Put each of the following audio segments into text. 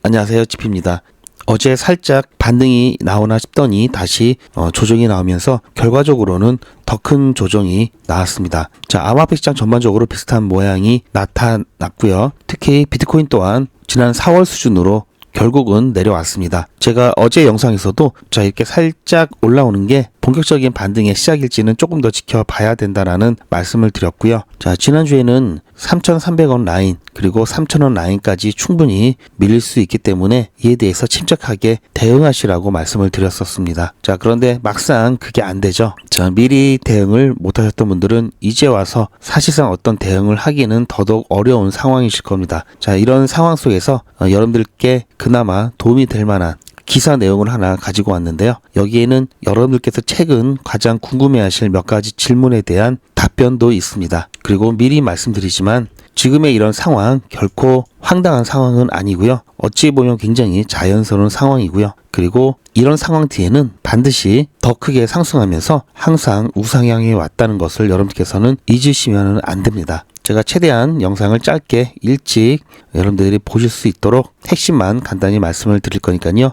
안녕하세요, 지피입니다. 어제 살짝 반등이 나오나 싶더니 다시 조정이 나오면서 결과적으로는 더 큰 조정이 나왔습니다. 자, 암호화폐 시장 전반적으로 비슷한 모양이 나타났고요. 특히 비트코인 또한 지난 4월 수준으로 결국은 내려왔습니다. 제가 어제 영상에서도 자, 이렇게 살짝 올라오는 게 본격적인 반등의 시작일지는 조금 더 지켜봐야 된다라는 말씀을 드렸고요. 자, 지난주에는 3,300원 라인 그리고 3,000원 라인까지 충분히 밀릴 수 있기 때문에 이에 대해서 침착하게 대응하시라고 말씀을 드렸었습니다. 자, 그런데 막상 그게 안 되죠. 자, 미리 대응을 못하셨던 분들은 이제 와서 사실상 어떤 대응을 하기는 더더욱 어려운 상황이실 겁니다. 자, 이런 상황 속에서 여러분들께 그나마 도움이 될 만한 기사 내용을 하나 가지고 왔는데요. 여기에는 여러분들께서 최근 가장 궁금해하실 몇 가지 질문에 대한 답변도 있습니다. 그리고 미리 말씀드리지만 지금의 이런 상황 결코 황당한 상황은 아니고요. 어찌 보면 굉장히 자연스러운 상황이고요. 그리고 이런 상황 뒤에는 반드시 더 크게 상승하면서 항상 우상향해 왔다는 것을 여러분께서는 잊으시면 안 됩니다. 제가 최대한 영상을 짧게 일찍 여러분들이 보실 수 있도록 핵심만 간단히 말씀을 드릴 거니까요.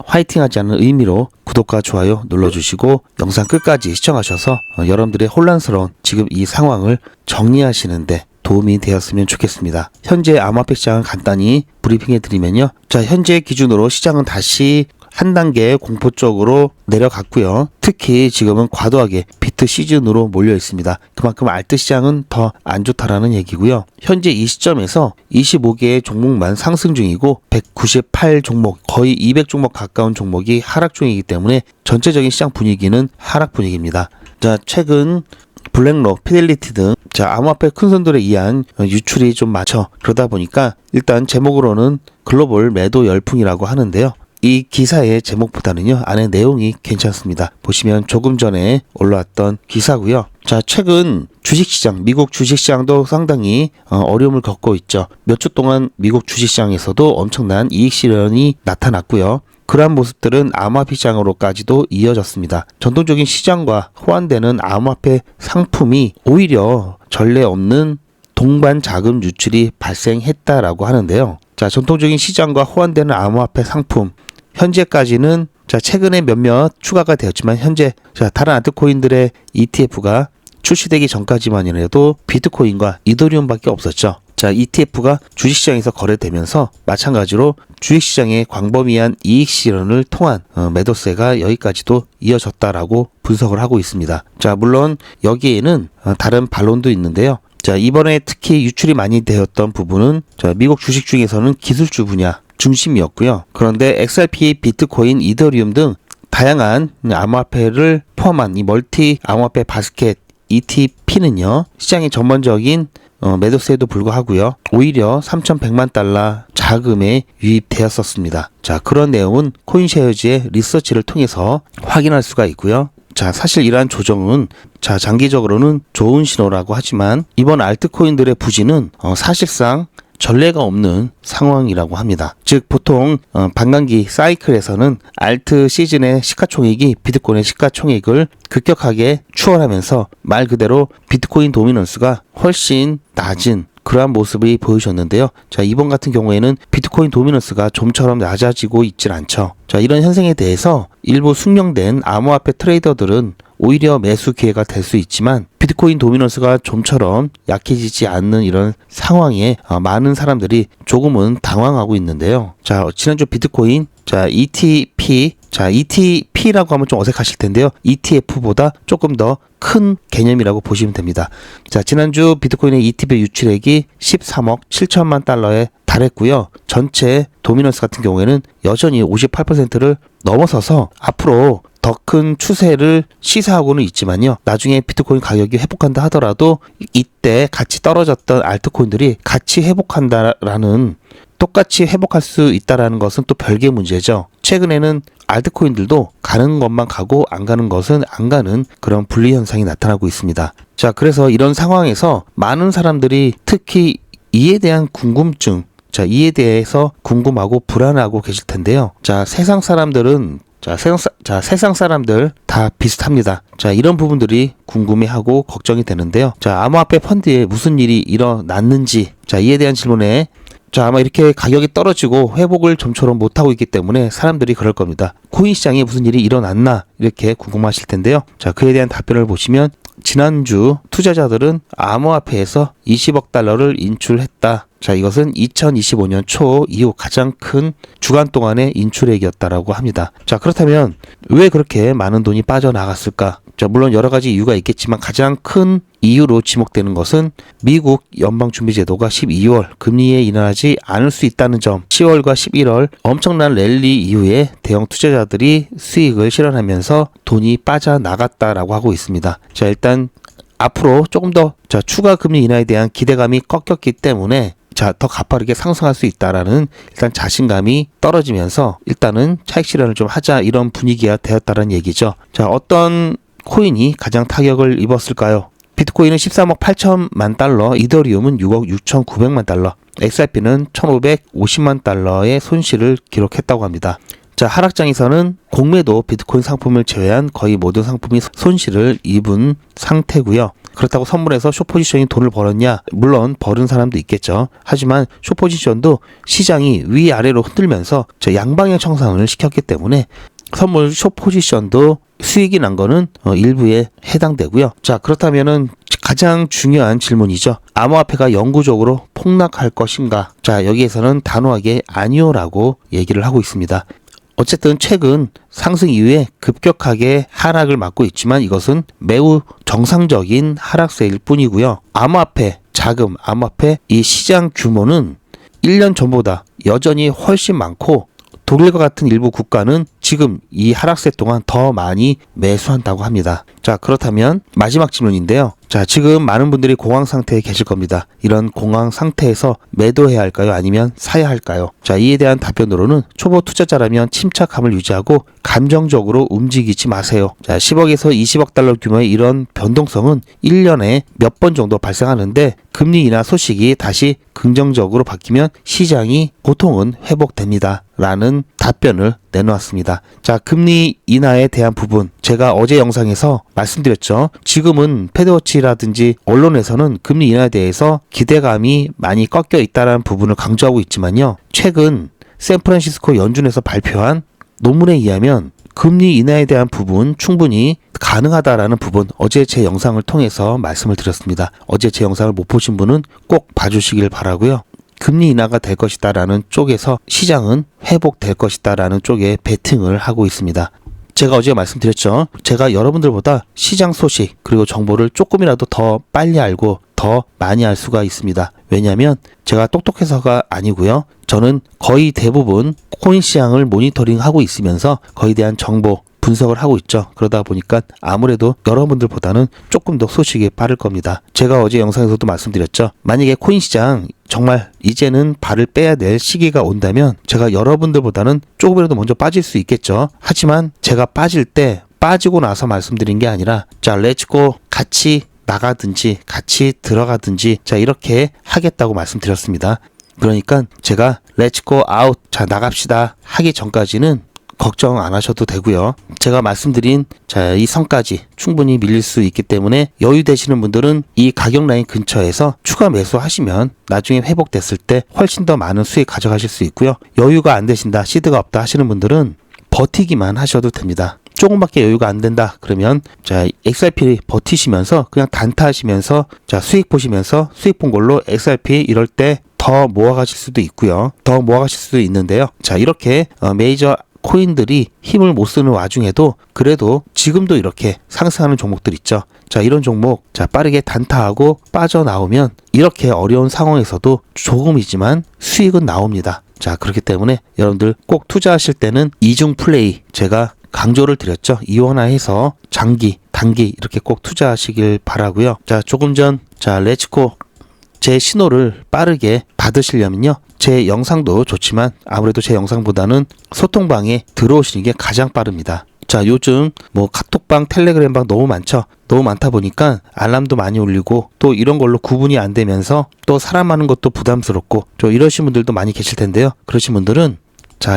화이팅 하지 않는 의미로 구독과 좋아요 눌러주시고 영상 끝까지 시청하셔서 여러분들의 혼란스러운 지금 이 상황을 정리하시는데 도움이 되었으면 좋겠습니다. 현재 암호화폐 시장을 간단히 브리핑해 드리면요. 자, 현재 기준으로 시장은 다시 한 단계 공포적으로 내려갔고요. 특히 지금은 과도하게 비트 시즌으로 몰려 있습니다. 그만큼 알트 시장은 더 안 좋다라는 얘기고요. 현재 이 시점에서 25개의 종목만 상승 중이고 198 종목, 거의 200 종목 가까운 종목이 하락 중이기 때문에 전체적인 시장 분위기는 하락 분위기입니다. 자, 최근 블랙록, 피델리티 등 암호화폐 큰손들에 의한 유출이 좀 많죠. 그러다 보니까 일단 제목으로는 글로벌 매도 열풍이라고 하는데요. 이 기사의 제목보다는요, 안에 내용이 괜찮습니다. 보시면 조금 전에 올라왔던 기사고요. 자, 최근 주식시장, 미국 주식시장도 상당히 어려움을 겪고 있죠. 몇 주 동안 미국 주식시장에서도 엄청난 이익 실현이 나타났고요. 그러한 모습들은 암호화폐 시장으로까지도 이어졌습니다. 전통적인 시장과 호환되는 암호화폐 상품이 오히려 전례 없는 동반 자금 유출이 발생했다라고 하는데요. 자, 전통적인 시장과 호환되는 암호화폐 상품 현재까지는 최근에 몇몇 추가가 되었지만 현재 다른 알트코인들의 ETF가 출시되기 전까지만이라도 비트코인과 이더리움밖에 없었죠. 자, ETF가 주식시장에서 거래되면서 마찬가지로 주식시장의 광범위한 이익 실현을 통한 매도세가 여기까지도 이어졌다라고 분석을 하고 있습니다. 자, 물론 여기에는 다른 반론도 있는데요. 자, 이번에 특히 유출이 많이 되었던 부분은 미국 주식 중에서는 기술주 분야 중심이었고요. 그런데 XRP, 비트코인, 이더리움 등 다양한 암호화폐를 포함한 이 멀티 암호화폐 바스켓 ETP는요. 시장의 전반적인 매도세에도 불구하고요. 오히려 3,100만 달러 자금에 유입되었었습니다. 자, 그런 내용은 코인쉐어즈의 리서치를 통해서 확인할 수가 있고요. 자, 사실 이러한 조정은 장기적으로는 좋은 신호라고 하지만 이번 알트코인들의 부진은 사실상 전례가 없는 상황이라고 합니다. 즉 보통 반감기 사이클에서는 알트 시즌의 시가총액이 비트코인의 시가총액을 급격하게 추월하면서 말 그대로 비트코인 도미넌스가 훨씬 낮은 그러한 모습이 보여줬는데요. 자, 이번 같은 경우에는 비트코인 도미넌스가 좀처럼 낮아지고 있질 않죠. 자, 이런 현상에 대해서 일부 숙련된 암호화폐 트레이더들은 오히려 매수 기회가 될 수 있지만 비트코인 도미넌스가 좀처럼 약해지지 않는 이런 상황에 많은 사람들이 조금은 당황하고 있는데요. 자, 지난주 비트코인 ETP라고 하면 좀 어색하실 텐데요. ETF보다 조금 더 큰 개념이라고 보시면 됩니다. 자, 지난주 비트코인의 ETF 유출액이 13억 7천만 달러에 달했고요. 전체 도미넌스 같은 경우에는 여전히 58%를 넘어서서 앞으로 더 큰 추세를 시사하고는 있지만요. 나중에 비트코인 가격이 회복한다 하더라도 이때 같이 떨어졌던 알트코인들이 같이 회복한다라는 똑같이 회복할 수 있다라는 것은 또 별개의 문제죠. 최근에는 알트코인들도 가는 것만 가고 안 가는 것은 안 가는 그런 분리 현상이 나타나고 있습니다. 자, 그래서 이런 상황에서 많은 사람들이 특히 이에 대한 궁금증, 이에 대해서 궁금하고 불안하고 계실 텐데요. 자, 세상 사람들 다 비슷합니다. 자, 이런 부분들이 궁금해하고 걱정이 되는데요. 자, 암호화폐 펀드에 무슨 일이 일어났는지, 이에 대한 질문에 자, 아마 이렇게 가격이 떨어지고 회복을 좀처럼 못하고 있기 때문에 사람들이 그럴 겁니다. 코인 시장에 무슨 일이 일어났나 이렇게 궁금하실 텐데요. 자, 그에 대한 답변을 보시면 지난주 투자자들은 암호화폐에서 20억 달러를 인출했다. 자, 이것은 2025년 초 이후 가장 큰 주간 동안의 인출액이었다라고 합니다. 자, 그렇다면 왜 그렇게 많은 돈이 빠져나갔을까? 자, 물론 여러 가지 이유가 있겠지만 가장 큰 이유로 지목되는 것은 미국 연방준비제도가 12월 금리에 인하지 않을 수 있다는 점, 10월과 11월 엄청난 랠리 이후에 대형 투자자들이 수익을 실현하면서 돈이 빠져나갔다라고 하고 있습니다. 자, 일단 앞으로 조금 더 추가 금리 인하에 대한 기대감이 꺾였기 때문에 더 가파르게 상승할 수 있다라는 일단 자신감이 떨어지면서 일단은 차익 실현을 좀 하자 이런 분위기가 되었다는 얘기죠. 자, 어떤 코인이 가장 타격을 입었을까요? 비트코인은 13억 8천만 달러, 이더리움은 6억 6천9백만 달러, XRP는 1,550만 달러의 손실을 기록했다고 합니다. 자, 하락장에서는 공매도 비트코인 상품을 제외한 거의 모든 상품이 손실을 입은 상태고요. 그렇다고 선물해서 숏포지션이 돈을 벌었냐? 물론 벌은 사람도 있겠죠. 하지만 숏포지션도 시장이 위아래로 흔들면서 양방향 청산을 시켰기 때문에 선물 숏포지션도 수익이 난 거는 일부에 해당되고요. 자, 그렇다면은 가장 중요한 질문이죠. 암호화폐가 영구적으로 폭락할 것인가? 자, 여기에서는 단호하게 아니오라고 얘기를 하고 있습니다. 어쨌든 최근 상승 이후에 급격하게 하락을 맞고 있지만 이것은 매우 정상적인 하락세일 뿐이고요. 암호화폐, 자금, 암호화폐 이 시장 규모는 1년 전보다 여전히 훨씬 많고 독일과 같은 일부 국가는 지금 이 하락세 동안 더 많이 매수한다고 합니다. 자, 그렇다면 마지막 질문인데요. 자, 지금 많은 분들이 공황 상태에 계실 겁니다. 이런 공황 상태에서 매도해야 할까요? 아니면 사야 할까요? 자, 이에 대한 답변으로는 초보 투자자라면 침착함을 유지하고 감정적으로 움직이지 마세요. 자, 10억에서 20억 달러 규모의 이런 변동성은 1년에 몇 번 정도 발생하는데 금리 인하 소식이 다시 긍정적으로 바뀌면 시장이 보통은 회복됩니다. 라는 답변을 내놓았습니다. 자, 금리 인하에 대한 부분 제가 어제 영상에서 말씀드렸죠. 지금은 패드워치라든지 언론에서는 금리 인하에 대해서 기대감이 많이 꺾여 있다는 부분을 강조하고 있지만요. 최근 샌프란시스코 연준에서 발표한 논문에 의하면 금리 인하에 대한 부분 충분히 가능하다라는 부분 어제 제 영상을 통해서 말씀을 드렸습니다. 어제 제 영상을 못 보신 분은 꼭 봐주시길 바라고요. 금리 인하가 될 것이다라는 쪽에서 시장은 회복될 것이다라는 쪽에 베팅을 하고 있습니다. 제가 어제 말씀드렸죠. 제가 여러분들보다 시장 소식 그리고 정보를 조금이라도 더 빨리 알고 더 많이 알 수가 있습니다. 왜냐하면 제가 똑똑해서가 아니고요. 저는 거의 대부분 코인 시장을 모니터링하고 있으면서 거기에 대한 정보 분석을 하고 있죠. 그러다 보니까 아무래도 여러분들보다는 조금 더 소식이 빠를 겁니다. 제가 어제 영상에서도 말씀드렸죠. 만약에 코인 시장 정말 이제는 발을 빼야 될 시기가 온다면 제가 여러분들보다는 조금이라도 먼저 빠질 수 있겠죠. 하지만 제가 빠질 때 빠지고 나서 말씀드린 게 아니라 자, 렛츠고 같이 나가든지 같이 들어가든지 자, 이렇게 하겠다고 말씀드렸습니다. 그러니까 제가 렛츠고 아웃 자, 나갑시다 하기 전까지는 걱정 안 하셔도 되고요. 제가 말씀드린 이 선까지 충분히 밀릴 수 있기 때문에 여유 되시는 분들은 이 가격 라인 근처에서 추가 매수하시면 나중에 회복됐을 때 훨씬 더 많은 수익 가져가실 수 있고요. 여유가 안 되신다, 시드가 없다 하시는 분들은 버티기만 하셔도 됩니다. 조금밖에 여유가 안 된다 그러면 XRP 버티시면서 그냥 단타하시면서 수익 보시면서 수익 본 걸로 XRP 이럴 때 더 모아가실 수도 있고요. 더 모아가실 수도 있는데요. 자, 이렇게 메이저 코인들이 힘을 못 쓰는 와중에도 그래도 지금도 이렇게 상승하는 종목들 있죠. 자, 이런 종목 빠르게 단타하고 빠져나오면 이렇게 어려운 상황에서도 조금이지만 수익은 나옵니다. 자, 그렇기 때문에 여러분들 꼭 투자하실 때는 이중 플레이 제가 강조를 드렸죠. 이원화해서 장기, 단기 이렇게 꼭 투자하시길 바라고요. 자, 조금 전 렛츠고 제 신호를 빠르게 받으시려면요. 제 영상도 좋지만 아무래도 제 영상보다는 소통방에 들어오시는 게 가장 빠릅니다. 자, 요즘 카톡방, 텔레그램방 너무 많죠. 너무 많다 보니까 알람도 많이 울리고 또 이런 걸로 구분이 안 되면서 또 사람 많은 것도 부담스럽고 이러신 분들도 많이 계실 텐데요. 그러신 분들은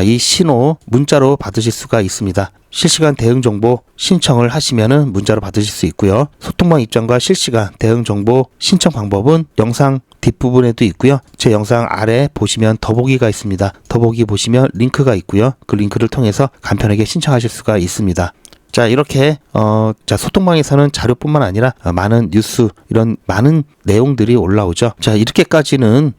이 신호 문자로 받으실 수가 있습니다. 실시간 대응 정보 신청을 하시면은 문자로 받으실 수 있고요. 소통방 입장과 실시간 대응 정보 신청 방법은 영상 뒷부분에도 있고요. 제 영상 아래 보시면 더보기가 있습니다. 더보기 보시면 링크가 있고요. 그 링크를 통해서 간편하게 신청하실 수가 있습니다. 자, 이렇게 자, 소통방에서는 자료뿐만 아니라 많은 뉴스, 이런 많은 내용들이 올라오죠. 자, 이렇게까지는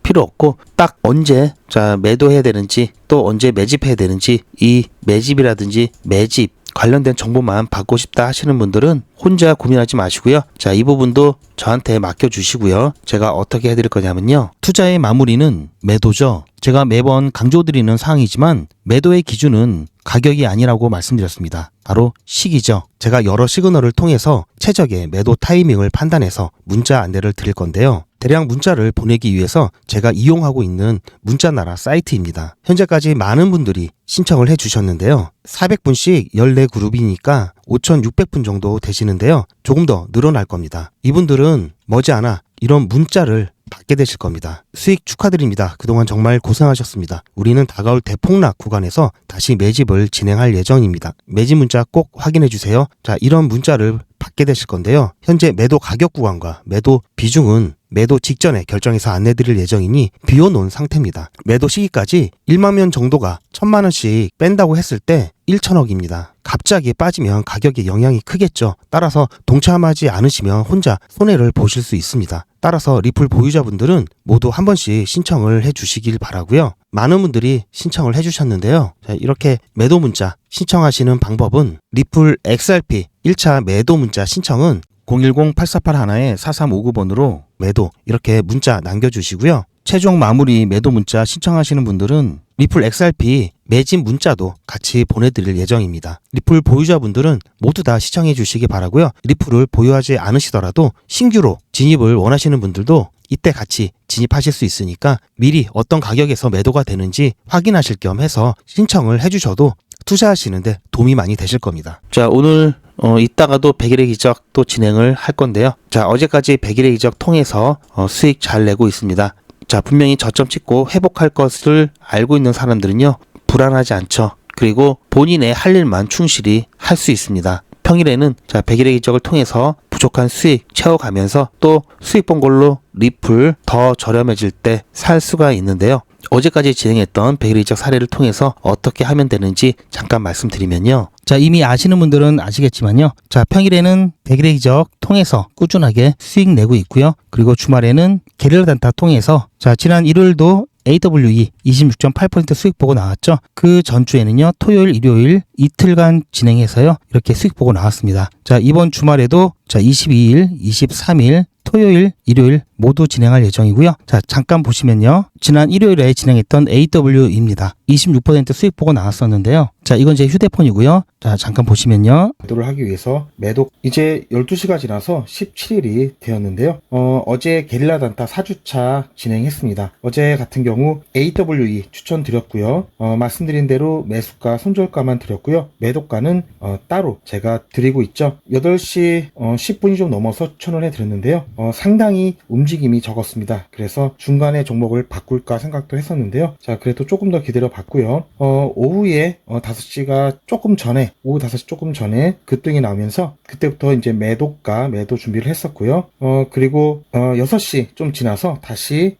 필요 없고 딱 언제 자 매도해야 되는지, 또 언제 매집해야 되는지, 이 매집이라든지 매집 관련된 정보만 받고 싶다 하시는 분들은 혼자 고민하지 마시고요. 자, 이 부분도 저한테 맡겨주시고요. 제가 어떻게 해드릴 거냐면요. 투자의 마무리는 매도죠. 제가 매번 강조드리는 사항이지만 매도의 기준은 가격이 아니라고 말씀드렸습니다. 바로 시기죠. 제가 여러 시그널을 통해서 최적의 매도 타이밍을 판단해서 문자 안내를 드릴 건데요. 대량 문자를 보내기 위해서 제가 이용하고 있는 문자나라 사이트입니다. 현재까지 많은 분들이 신청을 해주셨는데요. 400분씩 14그룹이니까 5,600분 정도 되시는데요. 조금 더 늘어날 겁니다. 이분들은 머지않아 이런 문자를 받게 되실 겁니다. 수익 축하드립니다. 그동안 정말 고생하셨습니다. 우리는 다가올 대폭락 구간에서 다시 매집을 진행할 예정입니다. 매집 문자 꼭 확인해 주세요. 자, 이런 문자를 받게 되실 건데요. 현재 매도 가격 구간과 매도 비중은 매도 직전에 결정해서 안내드릴 예정이니 비워놓은 상태입니다. 매도 시기까지 1만 명 정도가 1,000만 원씩 뺀다고 했을 때 1천억입니다. 갑자기 빠지면 가격에 영향이 크겠죠. 따라서 동참하지 않으시면 혼자 손해를 보실 수 있습니다. 따라서 리플 보유자분들은 모두 한 번씩 신청을 해주시길 바라고요. 많은 분들이 신청을 해주셨는데요. 자, 이렇게 매도 문자 신청하시는 방법은 리플 XRP 1차 매도 문자 신청은 010-8481-4359번으로 매도 이렇게 문자 남겨주시고요. 최종 마무리 매도 문자 신청하시는 분들은 리플 XRP 매집 문자도 같이 보내드릴 예정입니다. 리플 보유자분들은 모두 다 시청해 주시기 바라고요. 리플을 보유하지 않으시더라도 신규로 진입을 원하시는 분들도 이때 같이 진입하실 수 있으니까 미리 어떤 가격에서 매도가 되는지 확인하실 겸 해서 신청을 해주셔도 투자하시는데 도움이 많이 되실 겁니다. 자, 오늘 이따가도 100일의 기적 또 진행을 할 건데요. 자, 어제까지 100일의 기적 통해서 수익 잘 내고 있습니다. 자, 분명히 저점 찍고 회복할 것을 알고 있는 사람들은요, 불안하지 않죠. 그리고 본인의 할 일만 충실히 할 수 있습니다. 평일에는 자, 100일의 기적을 통해서 부족한 수익 채워가면서 또 수익 본 걸로 리플 더 저렴해질 때 살 수가 있는데요. 어제까지 진행했던 100일의 기적 사례를 통해서 어떻게 하면 되는지 잠깐 말씀드리면요. 자, 이미 아시는 분들은 아시겠지만요. 자, 평일에는 100일의 기적 통해서 꾸준하게 수익 내고 있고요. 그리고 주말에는 게릴라 단타 통해서 자, 지난 일요일도 AWE 26.8% 수익 보고 나왔죠. 그 전주에는요, 토요일, 일요일 이틀간 진행해서요, 이렇게 수익 보고 나왔습니다. 자, 이번 주말에도 자, 22일, 23일 토요일, 일요일 모두 진행할 예정이고요. 자, 잠깐 보시면요. 지난 일요일에 진행했던 AW입니다. 26% 수익 보고 나왔었는데요. 자, 이건 제 휴대폰이고요. 자, 잠깐 보시면요. 매도를 하기 위해서 매도 이제 12시가 지나서 17일이 되었는데요. 어제 게릴라 단타 4주차 진행했습니다. 어제 같은 경우 AWE 추천드렸고요. 말씀드린 대로 매수가, 손절가만 드렸고요. 매도가는 따로 제가 드리고 있죠. 8시 10분이 좀 넘어서 추천을 해드렸는데요. 상당히 움직임이 적었습니다. 그래서 중간에 종목을 바꿀까 생각도 했었는데요. 자, 그래도 조금 더 기다려 봤고요. 오후에 5시가 조금 전에, 오후 5시 조금 전에 급등이 나오면서 그때부터 이제 매도가, 매도 준비를 했었고요. 그리고 6시 좀 지나서 다시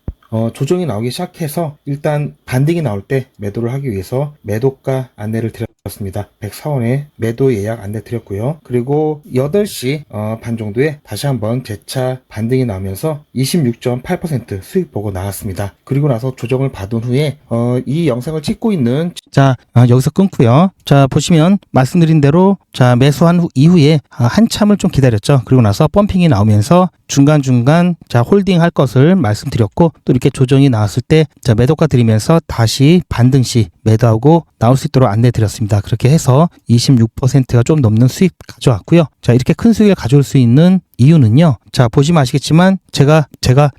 조정이 나오기 시작해서 일단 반등이 나올 때 매도를 하기 위해서 매도가 안내를 드렸습니다. 104원에 매도 예약 안내 드렸고요. 그리고 8시 반 정도에 다시 한번 재차 반등이 나오면서 26.8% 수익 보고 나왔습니다. 그리고 나서 조정을 받은 후에 이 영상을 찍고 있는 자, 여기서 끊고요. 자, 보시면 말씀드린 대로 자, 매수한 이후에 한참을 좀 기다렸죠. 그리고 나서 펌핑이 나오면서 중간중간 자, 홀딩 할 것을 말씀드렸고, 또 이렇게 조정이 나왔을 때 자, 매도가 드리면서 다시 반등 시 매도하고 나올 수 있도록 안내 드렸습니다. 그렇게 해서 26%가 좀 넘는 수익 가져왔고요. 자, 이렇게 큰 수익을 가져올 수 있는 이유는요. 자, 보시면 아시겠지만 제가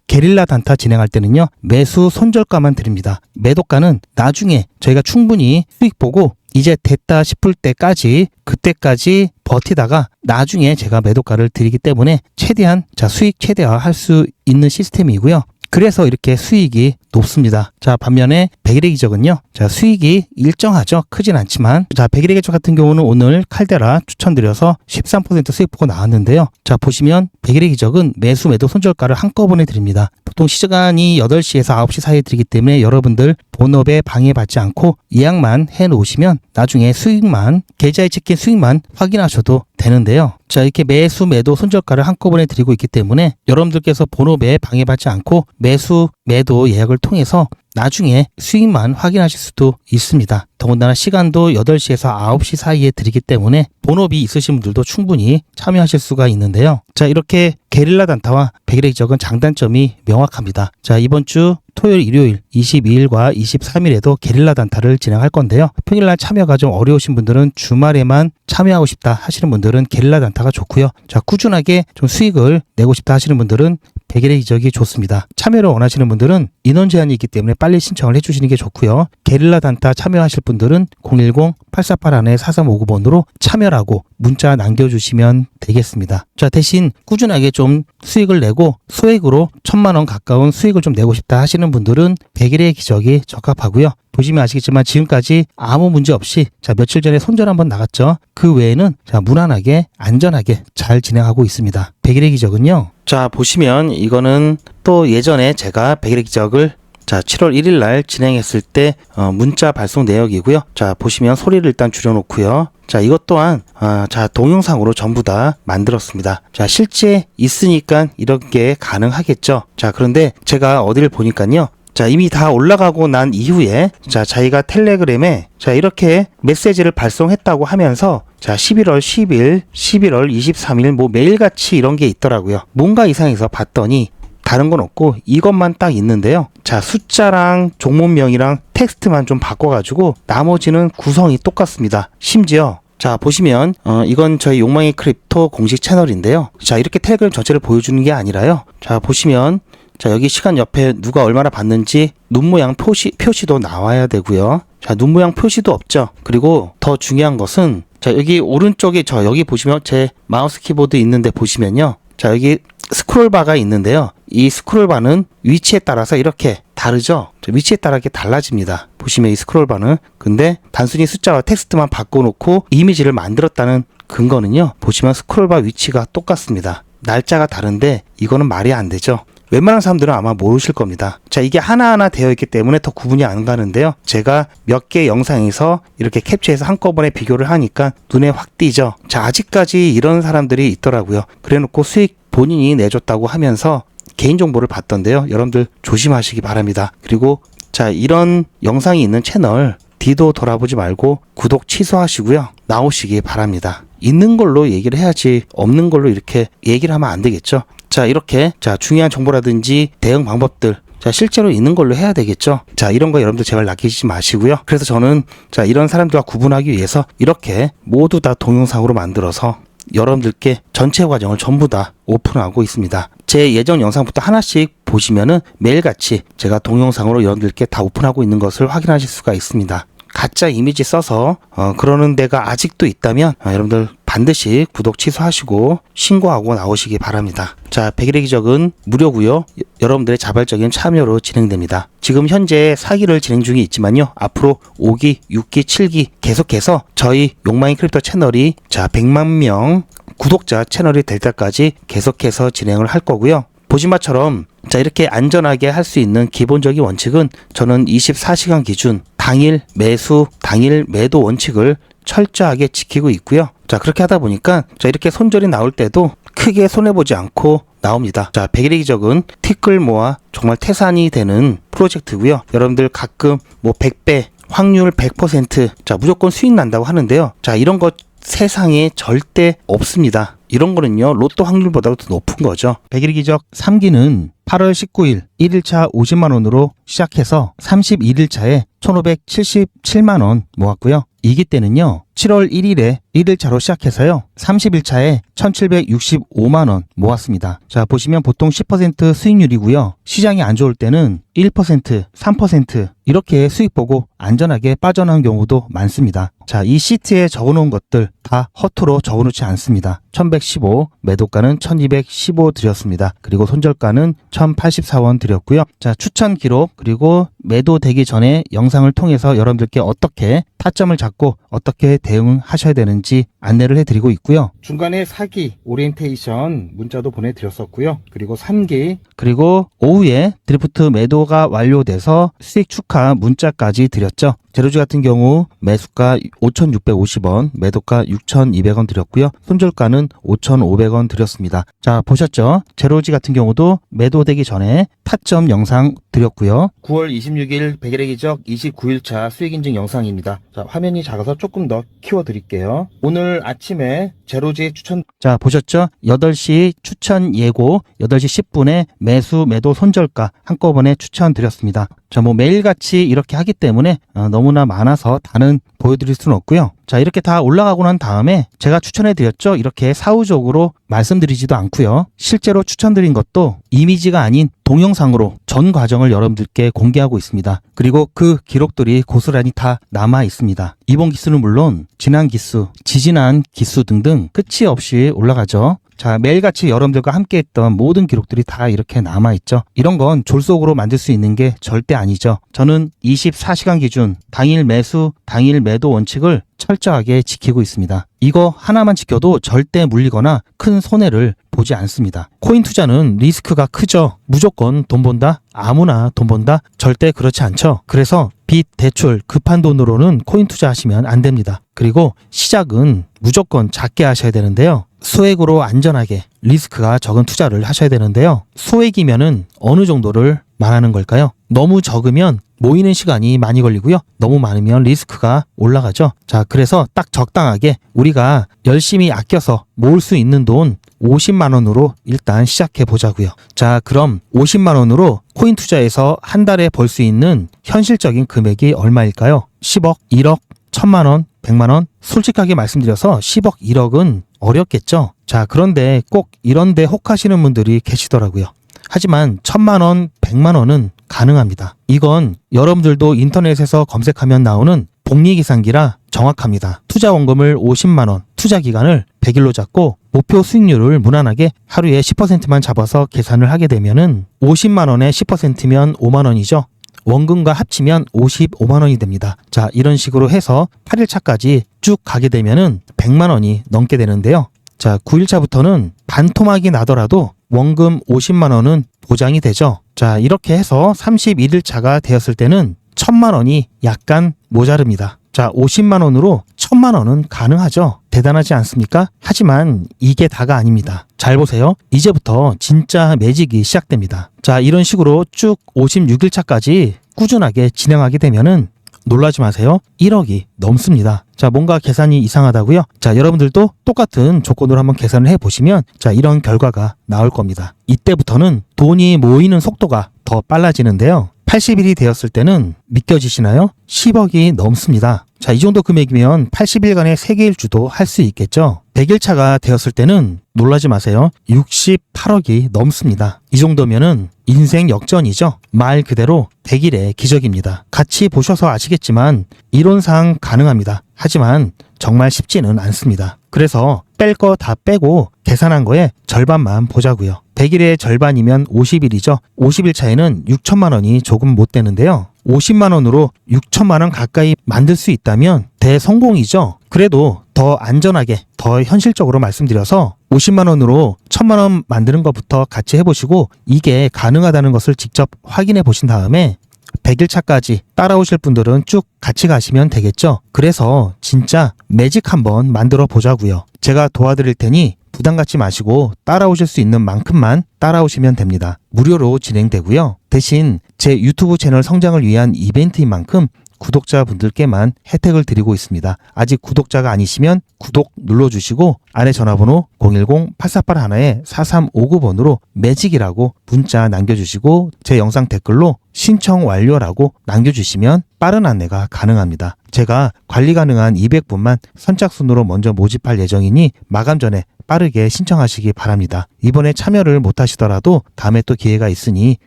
게릴라 단타 진행할 때는요, 매수 손절가만 드립니다. 매도가는 나중에 저희가 충분히 수익 보고 이제 됐다 싶을 때까지, 그때까지 버티다가 나중에 제가 매도가를 드리기 때문에 최대한 자, 수익 최대화 할 수 있는 시스템이고요. 그래서 이렇게 수익이 높습니다. 자, 반면에 100일의 기적은요. 자, 수익이 일정하죠. 크진 않지만. 자, 100일의 기적 같은 경우는 오늘 칼데라 추천드려서 13% 수익 보고 나왔는데요. 자, 보시면 100일의 기적은 매수, 매도, 손절가를 한꺼번에 드립니다. 보통 시간이 8시에서 9시 사이에 드리기 때문에 여러분들 본업에 방해받지 않고 예약만 해 놓으시면 나중에 수익만, 계좌에 찍힌 수익만 확인하셔도 되는데요. 자, 이렇게 매수, 매도, 손절가를 한꺼번에 드리고 있기 때문에 여러분들께서 본업에 방해받지 않고 매수, 매도 예약을 통해서 나중에 수익만 확인하실 수도 있습니다. 더군다나 시간도 8시에서 9시 사이에 드리기 때문에 본업이 있으신 분들도 충분히 참여하실 수가 있는데요. 자, 이렇게 게릴라 단타와 백일의 기적은 장단점이 명확합니다. 자, 이번 주 토요일, 일요일 22일과 23일에도 게릴라 단타를 진행할 건데요. 평일날 참여가 좀 어려우신 분들은 주말에만 참여하고 싶다 하시는 분들은 게릴라 단타가 좋고요. 자, 꾸준하게 좀 수익을 내고 싶다 하시는 분들은 백일의 기적이 좋습니다. 참여를 원하시는 분들은 인원 제한이 있기 때문에 빨리 신청을 해주시는 게 좋고요. 게릴라 단타 참여하실 분들은 010-848-4359번으로 참여라고 문자 남겨주시면 되겠습니다. 자, 대신 꾸준하게 좀 수익을 내고 소액으로 1,000만 원 가까운 수익을 좀 내고 싶다 하시는 분들은 백일의 기적이 적합하고요. 보시면 아시겠지만 지금까지 아무 문제 없이 자, 며칠 전에 손절 한번 나갔죠. 그 외에는 자, 무난하게 안전하게 잘 진행하고 있습니다. 백일의 기적은요. 자, 보시면 이거는 또 예전에 제가 백일의 기적을 자, 7월 1일 날 진행했을 때 문자 발송 내역이고요. 자, 보시면 소리를 일단 줄여놓고요. 자, 이것 또한 자, 동영상으로 전부 다 만들었습니다. 자, 실제 있으니까 이렇게 가능하겠죠. 자, 그런데 제가 어디를 보니까요. 자, 이미 다 올라가고 난 이후에 자, 자기가 텔레그램에 자, 이렇게 메시지를 발송했다고 하면서 자, 11월 10일, 11월 23일 뭐 매일같이 이런 게 있더라고요. 뭔가 이상해서 봤더니 다른 건 없고 이것만 딱 있는데요. 자, 숫자랑 종목명이랑 텍스트만 좀 바꿔가지고 나머지는 구성이 똑같습니다. 심지어 자, 보시면 이건 저희 욕망의 크립토 공식 채널인데요. 자, 이렇게 텔레그램 전체를 보여주는 게 아니라요. 자, 보시면 자, 여기 시간 옆에 누가 얼마나 봤는지 눈 모양 표시도 나와야 되고요. 자, 눈 모양 표시도 없죠. 그리고 더 중요한 것은 자, 여기 오른쪽에 여기 보시면 제 마우스 키보드 있는데 보시면요. 자, 여기 스크롤바가 있는데요. 이 스크롤바는 위치에 따라서 이렇게 다르죠. 위치에 따라 이렇게 달라집니다. 보시면 이 스크롤바는 근데 단순히 숫자와 텍스트만 바꿔놓고 이미지를 만들었다는 근거는요. 보시면 스크롤바 위치가 똑같습니다. 날짜가 다른데 이거는 말이 안 되죠. 웬만한 사람들은 아마 모르실 겁니다. 자, 이게 하나하나 되어 있기 때문에 더 구분이 안 가는데요. 제가 몇 개 영상에서 이렇게 캡처해서 한꺼번에 비교를 하니까 눈에 확 띄죠. 자, 아직까지 이런 사람들이 있더라고요. 그래놓고 수익 본인이 내줬다고 하면서 개인정보를 받던데요. 여러분들 조심하시기 바랍니다. 그리고 자, 이런 영상이 있는 채널 뒤도 돌아보지 말고 구독 취소하시고요. 나오시기 바랍니다. 있는 걸로 얘기를 해야지 없는 걸로 이렇게 얘기를 하면 안 되겠죠. 자, 이렇게 자, 중요한 정보라든지 대응 방법들 자, 실제로 있는 걸로 해야 되겠죠. 자, 이런 거 여러분들 제발 낚이지 마시고요. 그래서 저는 자, 이런 사람들과 구분하기 위해서 이렇게 모두 다 동영상으로 만들어서 여러분들께 전체 과정을 전부 다 오픈하고 있습니다. 제 예전 영상부터 하나씩 보시면은 매일같이 제가 동영상으로 여러분들께 다 오픈하고 있는 것을 확인하실 수가 있습니다. 가짜 이미지 써서 그러는 데가 아직도 있다면 여러분들 반드시 구독 취소하시고 신고하고 나오시기 바랍니다. 자, 백일의 기적은 무료고요. 여러분들의 자발적인 참여로 진행됩니다. 지금 현재 4기를 진행 중에 있지만요. 앞으로 5기, 6기, 7기 계속해서 저희 욕망의 크립토 채널이 자, 100만 명 구독자 채널이 될 때까지 계속해서 진행을 할 거고요. 보신 바처럼 자, 이렇게 안전하게 할 수 있는 기본적인 원칙은 저는 24시간 기준 당일 매수, 당일 매도 원칙을 철저하게 지키고 있고요. 자, 그렇게 하다 보니까 자, 이렇게 손절이 나올 때도 크게 손해보지 않고 나옵니다. 자, 백일의 기적은 티끌 모아 정말 태산이 되는 프로젝트고요. 여러분들 가끔 뭐 100배, 확률 100%, 자, 무조건 수익 난다고 하는데요. 자, 이런 것 세상에 절대 없습니다. 이런 거는요, 로또 확률보다도 더 높은 거죠. 백일의 기적 3기는 8월 19일 1일차 50만원으로 시작해서 31일차에 1577만원 모았고요. 2기 때는요, 7월 1일에 1일차로 시작해서요, 30일차에 1765만원 모았습니다. 자, 보시면 보통 10% 수익률이고요. 시장이 안 좋을 때는 1%, 3% 이렇게 수익 보고 안전하게 빠져나온 경우도 많습니다. 자, 이 시트에 적어놓은 것들 다 허투루 적어놓지 않습니다. 1115, 매도가는 1215 드렸습니다. 그리고 손절가는 1084원 드렸고요. 자, 추천 기록 그리고 매도되기 전에 영상을 통해서 여러분들께 어떻게 타점을 잡고 어떻게 대응하셔야 되는지 안내를 해드리고 있고요. 중간에 4기 오리엔테이션 문자도 보내드렸었고요. 그리고 3기 그리고 오후에 드리프트 매도가 완료돼서 수익 축하 문자까지 드렸죠. 제로지 같은 경우 매수가 5,650원, 매도가 6,200원 드렸고요. 손절가는 5,500원 드렸습니다. 자, 보셨죠? 제로지 같은 경우도 매도되기 전에 타점 영상 드렸고요. 9월 26일 백일의 기적 29일차 수익 인증 영상입니다. 자, 화면이 작아서 조금 더 키워드릴게요. 오늘 아침에 제로지 추천. 자, 보셨죠? 8시 추천 예고, 8시 10분에 매수, 매도, 손절가 한꺼번에 추천드렸습니다. 자, 뭐 매일같이 이렇게 하기 때문에 너무나 많아서 다는 보여드릴 수는 없고요. 자, 이렇게 다 올라가고 난 다음에 제가 추천해드렸죠. 이렇게 사후적으로 말씀드리지도 않고요. 실제로 추천드린 것도 이미지가 아닌 동영상으로 전 과정을 여러분들께 공개하고 있습니다. 그리고 그 기록들이 고스란히 다 남아 있습니다. 이번 기수는 물론 지난 기수, 지지난 기수 등등 끝이 없이 올라가죠. 자, 매일같이 여러분들과 함께 했던 모든 기록들이 다 이렇게 남아있죠. 이런 건 졸속으로 만들 수 있는 게 절대 아니죠. 저는 24시간 기준 당일 매수, 당일 매도 원칙을 철저하게 지키고 있습니다. 이거 하나만 지켜도 절대 물리거나 큰 손해를 보지 않습니다. 코인 투자는 리스크가 크죠. 무조건 돈 번다? 아무나 돈 번다? 절대 그렇지 않죠. 그래서 빚, 대출, 급한 돈으로는 코인 투자하시면 안 됩니다. 그리고 시작은 무조건 작게 하셔야 되는데요. 소액으로 안전하게 리스크가 적은 투자를 하셔야 되는데요. 소액이면은 어느 정도를 말하는 걸까요? 너무 적으면 모이는 시간이 많이 걸리고요. 너무 많으면 리스크가 올라가죠. 자, 그래서 딱 적당하게 우리가 열심히 아껴서 모을 수 있는 돈 50만 원으로 일단 시작해 보자고요. 자, 그럼 50만 원으로 코인 투자에서 한 달에 벌 수 있는 현실적인 금액이 얼마일까요? 10억, 1억, 1000만 원, 100만 원? 솔직하게 말씀드려서 10억, 1억은 어렵겠죠. 자, 그런데 꼭 이런데 혹하시는 분들이 계시더라고요. 하지만 1000만 원, 100만 원은 가능합니다. 이건 여러분들도 인터넷에서 검색하면 나오는 복리계산기라 정확합니다. 투자 원금을 50만 원, 투자 기간을 100일로 잡고 목표 수익률을 무난하게 하루에 10%만 잡아서 계산을 하게 되면은 50만 원에 10%면 5만 원이죠. 원금과 합치면 55만 원이 됩니다. 자, 이런 식으로 해서 8일차까지 쭉 가게 되면은 100만 원이 넘게 되는데요. 자, 9일차부터는 반토막이 나더라도 원금 50만 원은 보장이 되죠. 자, 이렇게 해서 31일차가 되었을 때는 1000만 원이 약간 모자릅니다. 자, 50만 원으로 1000만 원은 가능하죠. 대단하지 않습니까? 하지만 이게 다가 아닙니다. 잘 보세요. 이제부터 진짜 매직이 시작됩니다. 자, 이런 식으로 쭉 56일차까지 꾸준하게 진행하게 되면은 놀라지 마세요. 1억이 넘습니다. 자, 뭔가 계산이 이상하다고요? 자, 여러분들도 똑같은 조건으로 한번 계산을 해보시면 자, 이런 결과가 나올 겁니다. 이때부터는 돈이 모이는 속도가 더 빨라지는데요. 80일이 되었을 때는 믿겨지시나요? 10억이 넘습니다. 자, 이 정도 금액이면 80일간의 세계일주도 할 수 있겠죠. 100일차가 되었을 때는 놀라지 마세요. 68억이 넘습니다. 이 정도면은 인생 역전이죠. 말 그대로 100일의 기적입니다. 같이 보셔서 아시겠지만 이론상 가능합니다. 하지만 정말 쉽지는 않습니다. 그래서 뺄 거 다 빼고 계산한 거에 절반만 보자고요. 100일의 절반이면 50일이죠. 50일 차에는 6천만 원이 조금 못 되는데요. 50만 원으로 6천만 원 가까이 만들 수 있다면 대성공이죠. 그래도 더 안전하게, 더 현실적으로 말씀드려서 50만 원으로 1000만 원 만드는 것부터 같이 해보시고 이게 가능하다는 것을 직접 확인해 보신 다음에 100일 차까지 따라오실 분들은 쭉 같이 가시면 되겠죠. 그래서 진짜 매직 한번 만들어 보자고요. 제가 도와드릴 테니 부담 갖지 마시고 따라오실 수 있는 만큼만 따라오시면 됩니다. 무료로 진행되고요. 대신 제 유튜브 채널 성장을 위한 이벤트인 만큼 구독자분들께만 혜택을 드리고 있습니다. 아직 구독자가 아니시면 구독 눌러주시고 아래 전화번호 010-8481-4359번으로 매직이라고 문자 남겨주시고 제 영상 댓글로 신청 완료라고 남겨주시면 빠른 안내가 가능합니다. 제가 관리 가능한 200분만 선착순으로 먼저 모집할 예정이니 마감 전에 빠르게 신청하시기 바랍니다. 이번에 참여를 못하시더라도 다음에 또 기회가 있으니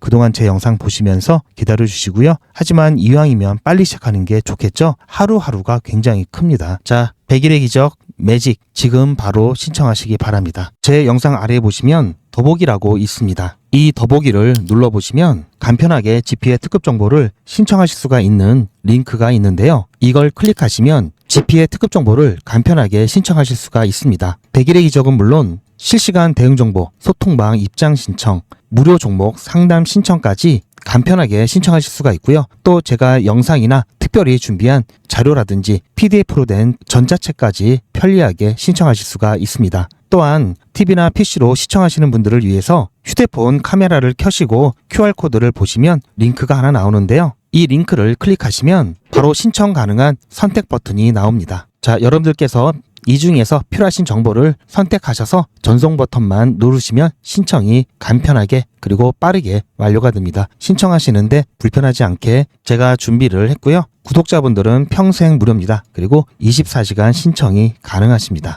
그동안 제 영상 보시면서 기다려주시고요. 하지만 이왕이면 빨리 시작하는 게 좋겠죠? 하루하루가 굉장히 큽니다. 자, 100일의 기적 매직 지금 바로 신청하시기 바랍니다. 제 영상 아래에 보시면 더보기라고 있습니다. 이 더보기를 눌러보시면 간편하게 GP의 특급 정보를 신청하실 수가 있는 링크가 있는데요. 이걸 클릭하시면 GP의 특급 정보를 간편하게 신청하실 수가 있습니다. 100일의 기적은 물론 실시간 대응 정보, 소통방 입장 신청, 무료 종목 상담 신청까지 간편하게 신청하실 수가 있고요. 또 제가 영상이나 특별히 준비한 자료라든지 PDF로 된 전자책까지 편리하게 신청하실 수가 있습니다. 또한 TV나 PC로 시청하시는 분들을 위해서 휴대폰 카메라를 켜시고 QR코드를 보시면 링크가 하나 나오는데요. 이 링크를 클릭하시면 바로 신청 가능한 선택 버튼이 나옵니다. 자, 여러분들께서 이 중에서 필요하신 정보를 선택하셔서 전송 버튼만 누르시면 신청이 간편하게 그리고 빠르게 완료가 됩니다. 신청하시는데 불편하지 않게 제가 준비를 했고요. 구독자분들은 평생 무료입니다. 그리고 24시간 신청이 가능하십니다.